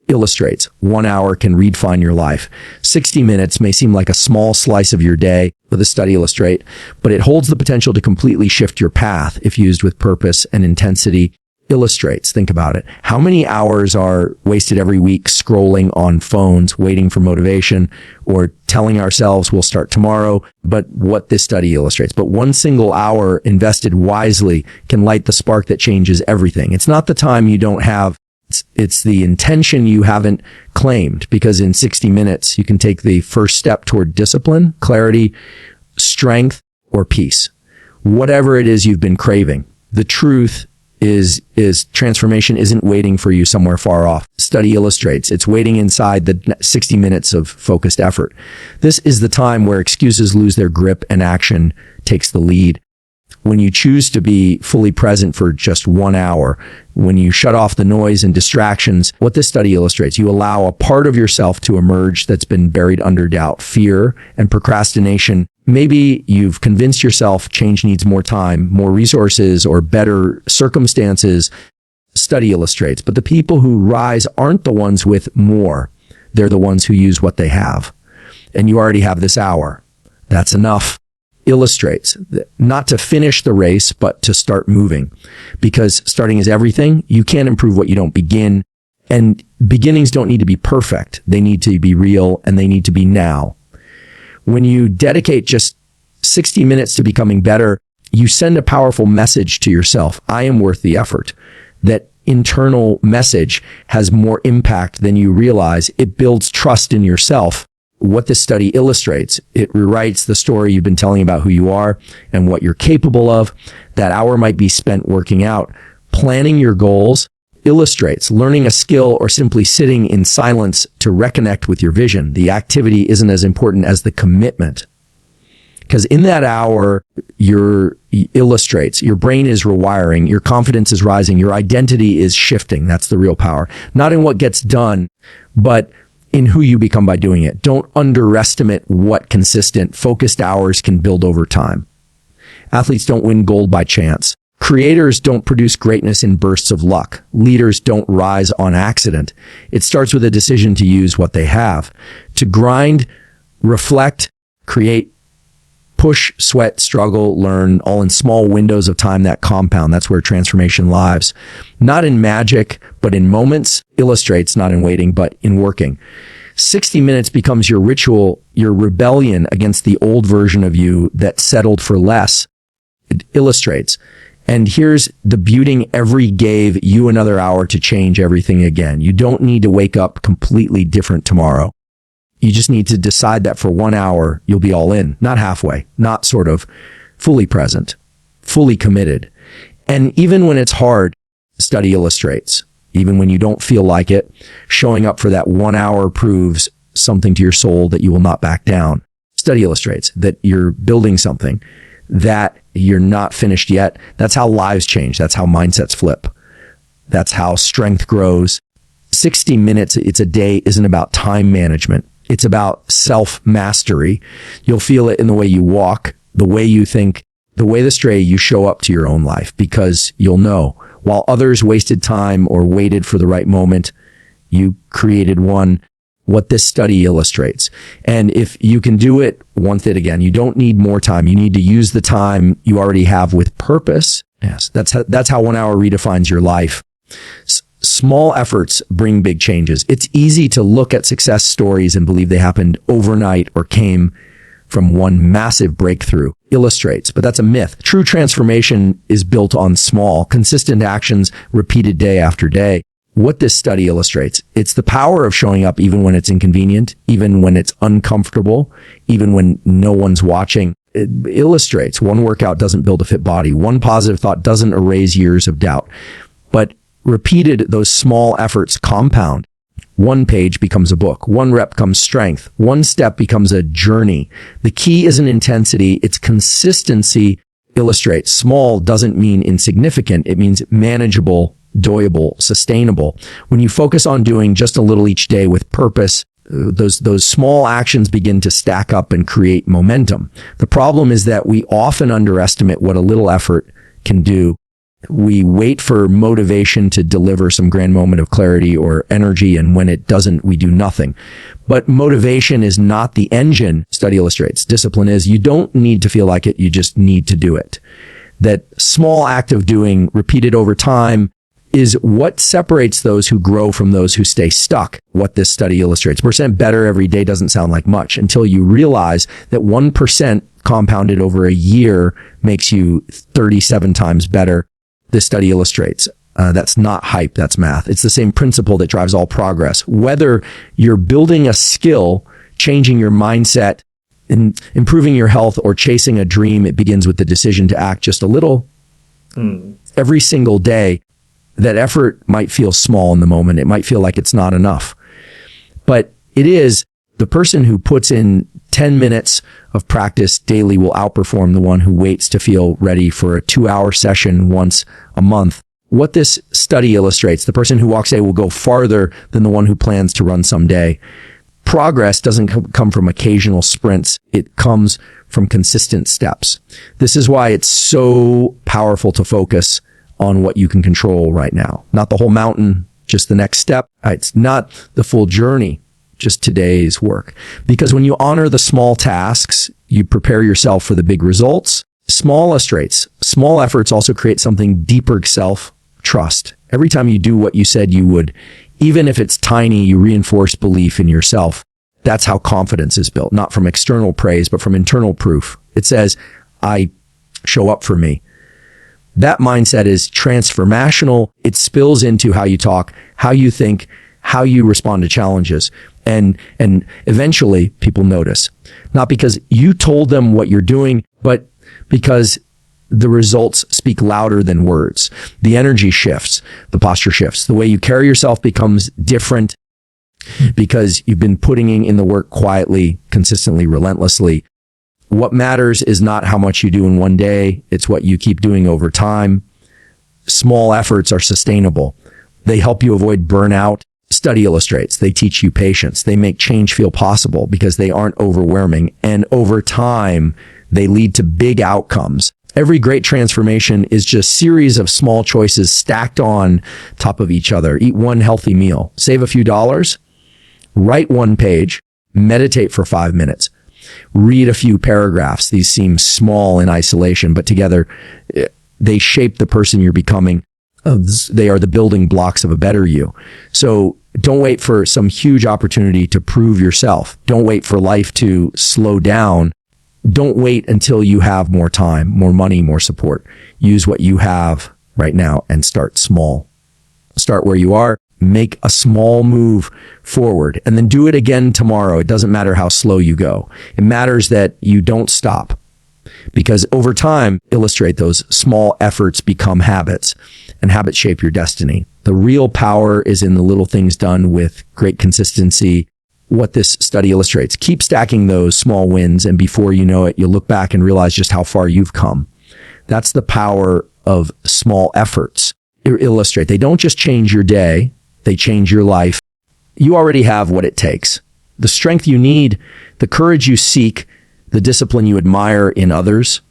illustrates 1 hour can redefine your life. 60 minutes may seem like a small slice of your day with a study illustrate, but it holds the potential to completely shift your path if used with purpose and intensity. Illustrates, think about it. How many hours are wasted every week scrolling on phones, waiting for motivation, or telling ourselves we'll start tomorrow? But what this study illustrates, but 1 single hour invested wisely can light the spark that changes everything. It's not the time you don't have. It's the intention you haven't claimed, because in 60 minutes, you can take the first step toward discipline, clarity, strength, or peace. Whatever it is you've been craving. The truth is transformation isn't waiting for you somewhere far off. Study illustrates it's waiting inside the 60 minutes of focused effort. This is the time where excuses lose their grip and action takes the lead. When you choose to be fully present for just 1 hour, when you shut off the noise and distractions, what this study illustrates, you allow a part of yourself to emerge that's been buried under doubt, fear, and procrastination. Maybe you've convinced yourself change needs more time, more resources, or better circumstances. Study illustrates, but the people who rise aren't the ones with more. They're the ones who use what they have. And you already have this hour. That's enough. Illustrates not to finish the race, but to start moving, because starting is everything. You can't improve what you don't begin, and beginnings don't need to be perfect. They need to be real, and they need to be now. When you dedicate just 60 minutes to becoming better, you send a powerful message to yourself. I am worth the effort. That internal message has more impact than you realize. It builds trust in yourself. What this study illustrates, it rewrites the story you've been telling about who you are and what you're capable of. That hour might be spent working out, planning your goals. Illustrates learning a skill or simply sitting in silence to reconnect with your vision. The activity isn't as important as the commitment. Because in that hour, illustrates, your brain is rewiring, your confidence is rising, your identity is shifting. That's the real power. Not in what gets done, but in who you become by doing it. Don't underestimate what consistent, focused hours can build over time. Athletes don't win gold by chance. Creators don't produce greatness in bursts of luck. Leaders don't rise on accident. It starts with a decision to use what they have. To grind, reflect, create, push, sweat, struggle, learn, all in small windows of time that compound. That's where transformation lives. Not in magic, but in moments. Illustrates not in waiting, but in working. 60 minutes becomes your ritual, your rebellion against the old version of you that settled for less. It illustrates. And here's debuting every gave you another hour to change everything again. You don't need to wake up completely different tomorrow. You just need to decide that for 1 hour, you'll be all in, not halfway, not sort of, fully present, fully committed. And even when it's hard, study illustrates, even when you don't feel like it, showing up for that 1 hour proves something to your soul that you will not back down. Study illustrates that you're building something, that you're not finished yet. That's how lives change. That's how mindsets flip. That's how strength grows. 60 minutes, it's a day, isn't about time management. It's about self-mastery. You'll feel it in the way you walk, the way you think, the way the stray you show up to your own life, because you'll know. While others wasted time or waited for the right moment, you created one. What this study illustrates. And if you can do it, once it again, you don't need more time. You need to use the time you already have with purpose. Yes, that's how 1 hour redefines your life. Small efforts bring big changes. It's easy to look at success stories and believe they happened overnight or came from one massive breakthrough. Illustrates, but that's a myth. True transformation is built on small, consistent actions repeated day after day. What this study illustrates, it's the power of showing up even when it's inconvenient, even when it's uncomfortable, even when no one's watching. It illustrates one workout doesn't build a fit body. One positive thought doesn't erase years of doubt. But repeated, those small efforts compound. One page becomes a book. One rep becomes strength. One step becomes a journey. The key isn't intensity, it's consistency. Illustrates small doesn't mean insignificant. It means manageable, doable, sustainable. When you focus on doing just a little each day with purpose, those small actions begin to stack up and create momentum. The problem is that we often underestimate what a little effort can do. We wait for motivation to deliver some grand moment of clarity or energy, and when it doesn't, we do nothing. But motivation is not the engine, study illustrates. Discipline is. You don't need to feel like it, you just need to do it. That small act of doing, repeated over time, is what separates those who grow from those who stay stuck. What this study illustrates. Percent better every day doesn't sound like much until you realize that 1% compounded over a year makes you 37 times better. This study illustrates. That's not hype, that's math. It's the same principle that drives all progress. Whether you're building a skill, changing your mindset, improving your health, or chasing a dream, it begins with the decision to act just a little every single day. That effort might feel small in the moment. It might feel like it's not enough. But it is. The person who puts in 10 minutes of practice daily will outperform the one who waits to feel ready for a 2-hour session once a month. What this study illustrates, the person who walks away will go farther than the one who plans to run someday. Progress doesn't come from occasional sprints. It comes from consistent steps. This is why it's so powerful to focus on what you can control right now. Not the whole mountain, just the next step. It's not the full journey, just today's work. Because when you honor the small tasks, you prepare yourself for the big results. Small illustrates. Small efforts also create something deeper, self-trust. Every time you do what you said you would, even if it's tiny, you reinforce belief in yourself. That's how confidence is built, not from external praise, but from internal proof. It says, I show up for me. That mindset is transformational. It spills into how you talk, how you think, how you respond to challenges. And eventually people notice. Not because you told them what you're doing, but because the results speak louder than words. The energy shifts, the posture shifts. The way you carry yourself becomes different because you've been putting in the work quietly, consistently, relentlessly. What matters is not how much you do in one day. It's what you keep doing over time. Small efforts are sustainable. They help you avoid burnout. Study illustrates. They teach you patience. They make change feel possible because they aren't overwhelming. And over time, they lead to big outcomes. Every great transformation is just a series of small choices stacked on top of each other. Eat one healthy meal. Save a few dollars. Write one page. Meditate for 5 minutes. Read a few paragraphs. These seem small in isolation, but together they shape the person you're becoming. They are the building blocks of a better you. So don't wait for some huge opportunity to prove yourself. Don't wait for life to slow down. Don't wait until you have more time, more money, more support. Use what you have right now and start small. Start where you are. Make a small move forward and then do it again tomorrow. It doesn't matter how slow you go. It matters that you don't stop, because over time, illustrate those small efforts become habits, and habits shape your destiny. The real power is in the little things done with great consistency. What this study illustrates, keep stacking those small wins, and before you know it, you'll look back and realize just how far you've come. That's the power of small efforts. Illustrate. They don't just change your day. They change your life. You already have what it takes. The strength you need, the courage you seek, the discipline you admire in others,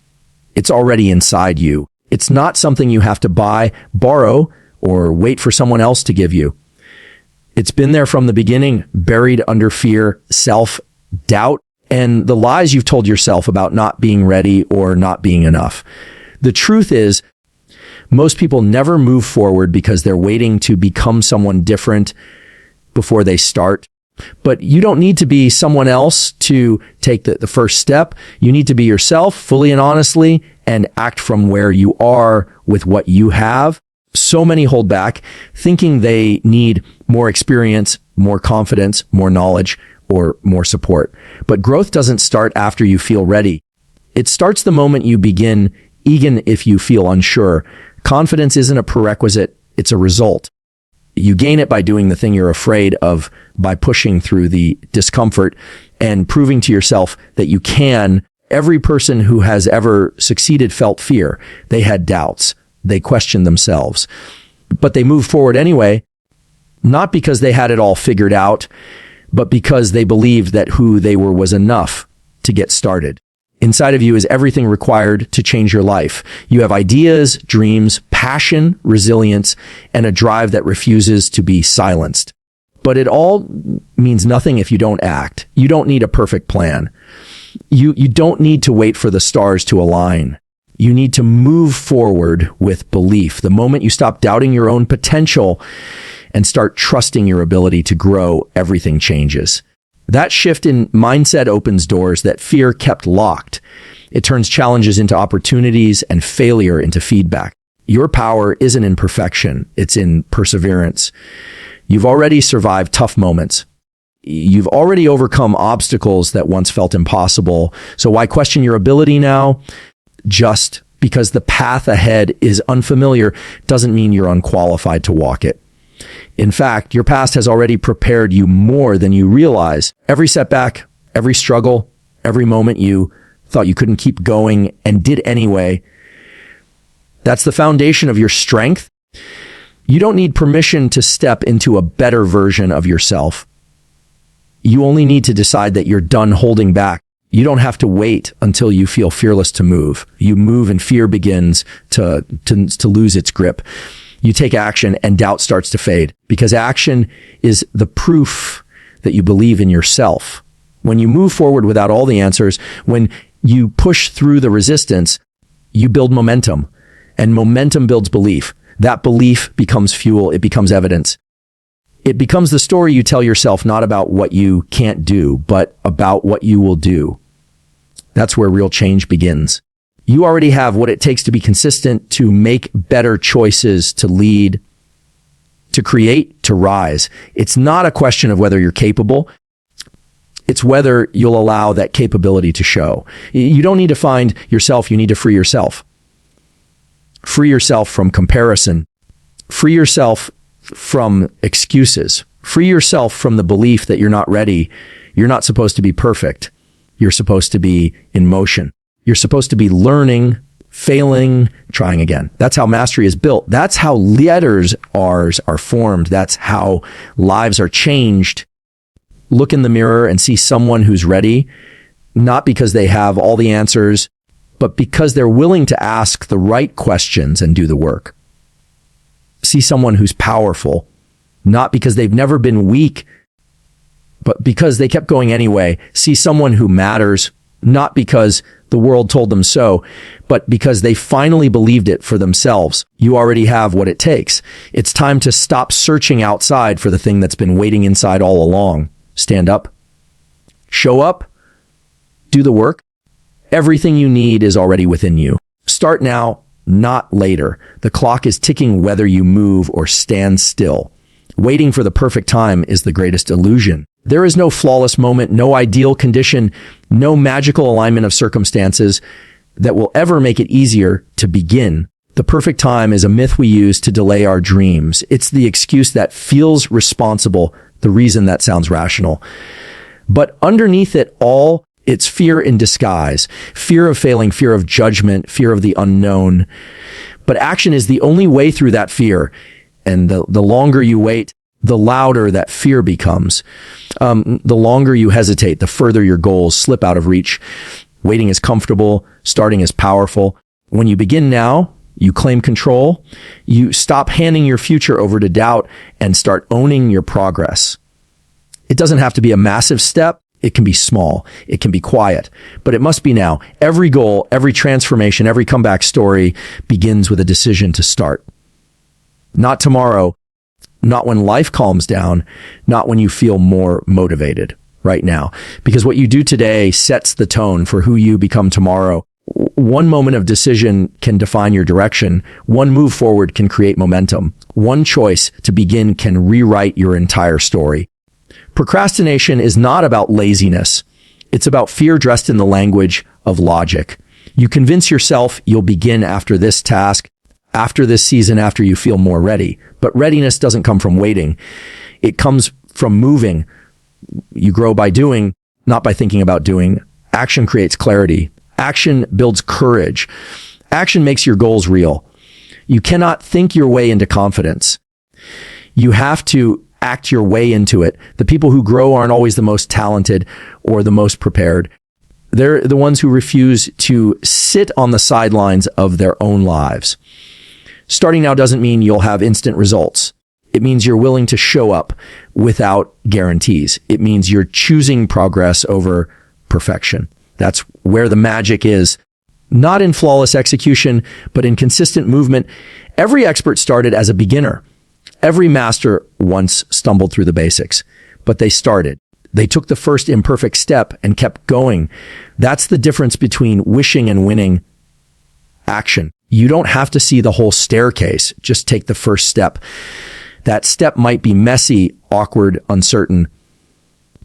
it's already inside you. It's not something you have to buy, borrow, or wait for someone else to give you. It's been there from the beginning, buried under fear, self-doubt, and the lies you've told yourself about not being ready or not being enough. The truth is, most people never move forward because they're waiting to become someone different before they start. But you don't need to be someone else to take the first step. You need to be yourself fully and honestly and act from where you are with what you have. So many hold back thinking they need more experience, more confidence, more knowledge, or more support. But growth doesn't start after you feel ready. It starts the moment you begin, even if you feel unsure. Confidence isn't a prerequisite, it's a result. You gain it by doing the thing you're afraid of, by pushing through the discomfort and proving to yourself that you can. Every person who has ever succeeded felt fear. They had doubts. They questioned themselves. But they moved forward anyway, not because they had it all figured out, but because they believed that who they were was enough to get started. Inside of you is everything required to change your life. You have ideas, dreams, passion, resilience, and a drive that refuses to be silenced. But it all means nothing if you don't act. You don't need a perfect plan. You don't need to wait for the stars to align. You need to move forward with belief. The moment you stop doubting your own potential and start trusting your ability to grow, everything changes. That shift in mindset opens doors that fear kept locked. It turns challenges into opportunities and failure into feedback. Your power isn't in perfection. It's in perseverance. You've already survived tough moments. You've already overcome obstacles that once felt impossible. So why question your ability now? Just because the path ahead is unfamiliar doesn't mean you're unqualified to walk it. In fact, your past has already prepared you more than you realize. Every setback, every struggle, every moment you thought you couldn't keep going and did anyway, that's the foundation of your strength. You don't need permission to step into a better version of yourself. You only need to decide that you're done holding back. You don't have to wait until you feel fearless to move. You move and fear begins to lose its grip. You take action and doubt starts to fade, because action is the proof that you believe in yourself. When you move forward without all the answers, when you push through the resistance, you build momentum, and momentum builds belief. That belief becomes fuel. It becomes evidence. It becomes the story you tell yourself, not about what you can't do, but about what you will do. That's where real change begins. You already have what it takes to be consistent, to make better choices, to lead, to create, to rise. It's not a question of whether you're capable. It's whether you'll allow that capability to show. You don't need to find yourself. You need to free yourself. Free yourself from comparison. Free yourself from excuses. Free yourself from the belief that you're not ready. You're not supposed to be perfect. You're supposed to be in motion. You're supposed to be learning, failing, trying again. That's how mastery is built. That's how letters are formed. That's how lives are changed. Look in the mirror and see someone who's ready, not because they have all the answers, but because they're willing to ask the right questions and do the work. See someone who's powerful, not because they've never been weak, but because they kept going anyway. See someone who matters, not because the world told them so, but because they finally believed it for themselves. You already have what it takes. It's time to stop searching outside for the thing that's been waiting inside all along. Stand up, show up, do the work. Everything you need is already within you. Start now, not later. The clock is ticking whether you move or stand still. Waiting for the perfect time is the greatest illusion. There is no flawless moment, no ideal condition, no magical alignment of circumstances that will ever make it easier to begin. The perfect time is a myth we use to delay our dreams. It's the excuse that feels responsible, the reason that sounds rational. But underneath it all, it's fear in disguise. Fear of failing, fear of judgment, fear of the unknown. But action is the only way through that fear. And the longer you wait, the louder that fear becomes. The longer you hesitate, the further your goals slip out of reach. Waiting is comfortable. Starting is powerful. When you begin now, you claim control. You stop handing your future over to doubt and start owning your progress. It doesn't have to be a massive step. It can be small. It can be quiet. But it must be now. Every goal, every transformation, every comeback story begins with a decision to start. Not tomorrow. Not when life calms down, not when you feel more motivated, right now. Because what you do today sets the tone for who you become tomorrow. One moment of decision can define your direction. One move forward can create momentum. One choice to begin can rewrite your entire story. Procrastination is not about laziness. It's about fear dressed in the language of logic. You convince yourself you'll begin after this task, after this season, after you feel more ready. But readiness doesn't come from waiting. It comes from moving. You grow by doing, not by thinking about doing. Action creates clarity. Action builds courage. Action makes your goals real. You cannot think your way into confidence. You have to act your way into it. The people who grow aren't always the most talented or the most prepared. They're the ones who refuse to sit on the sidelines of their own lives. Starting now doesn't mean you'll have instant results. It means you're willing to show up without guarantees. It means you're choosing progress over perfection. That's where the magic is. Not in flawless execution, but in consistent movement. Every expert started as a beginner. Every master once stumbled through the basics, but they started. They took the first imperfect step and kept going. That's the difference between wishing and winning. Action. You don't have to see the whole staircase. Just take the first step. That step might be messy, awkward, uncertain,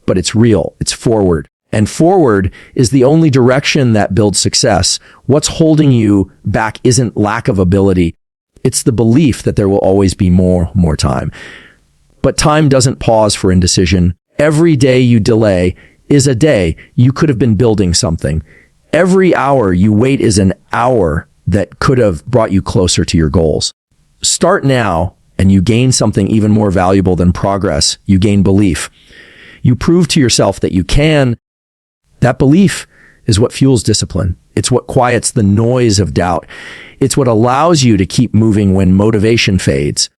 but it's real. It's forward. And forward is the only direction that builds success. What's holding you back isn't lack of ability. It's the belief that there will always be more time. But time doesn't pause for indecision. Every day you delay is a day you could have been building something. Every hour you wait is an hour that could have brought you closer to your goals. Start now, and you gain something even more valuable than progress. You gain belief. You prove to yourself that you can. That belief is what fuels discipline. It's what quiets the noise of doubt. It's what allows you to keep moving when motivation fades.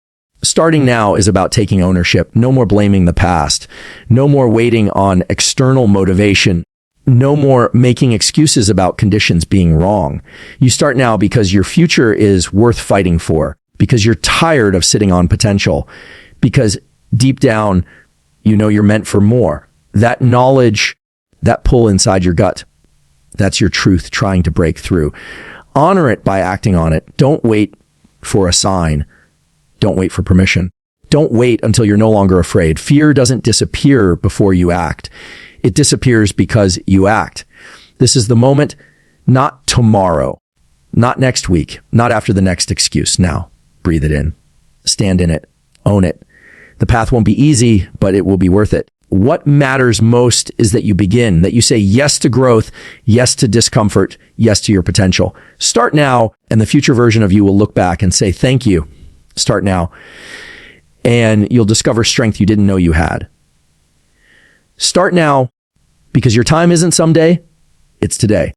Starting now is about taking ownership. No more blaming the past. No more waiting on external motivation. No more making excuses about conditions being wrong. You start now because your future is worth fighting for, because you're tired of sitting on potential, because deep down, you know you're meant for more. That knowledge, that pull inside your gut, that's your truth trying to break through. Honor it by acting on it. Don't wait for a sign. Don't wait for permission. Don't wait until you're no longer afraid. Fear doesn't disappear before you act. It disappears because you act. This is the moment, not tomorrow, not next week, not after the next excuse. Now, breathe it in, stand in it, own it. The path won't be easy, but it will be worth it. What matters most is that you begin, that you say yes to growth, yes to discomfort, yes to your potential. Start now, and the future version of you will look back and say, thank you. Start now. And you'll discover strength you didn't know you had. Start now, because your time isn't someday, it's today.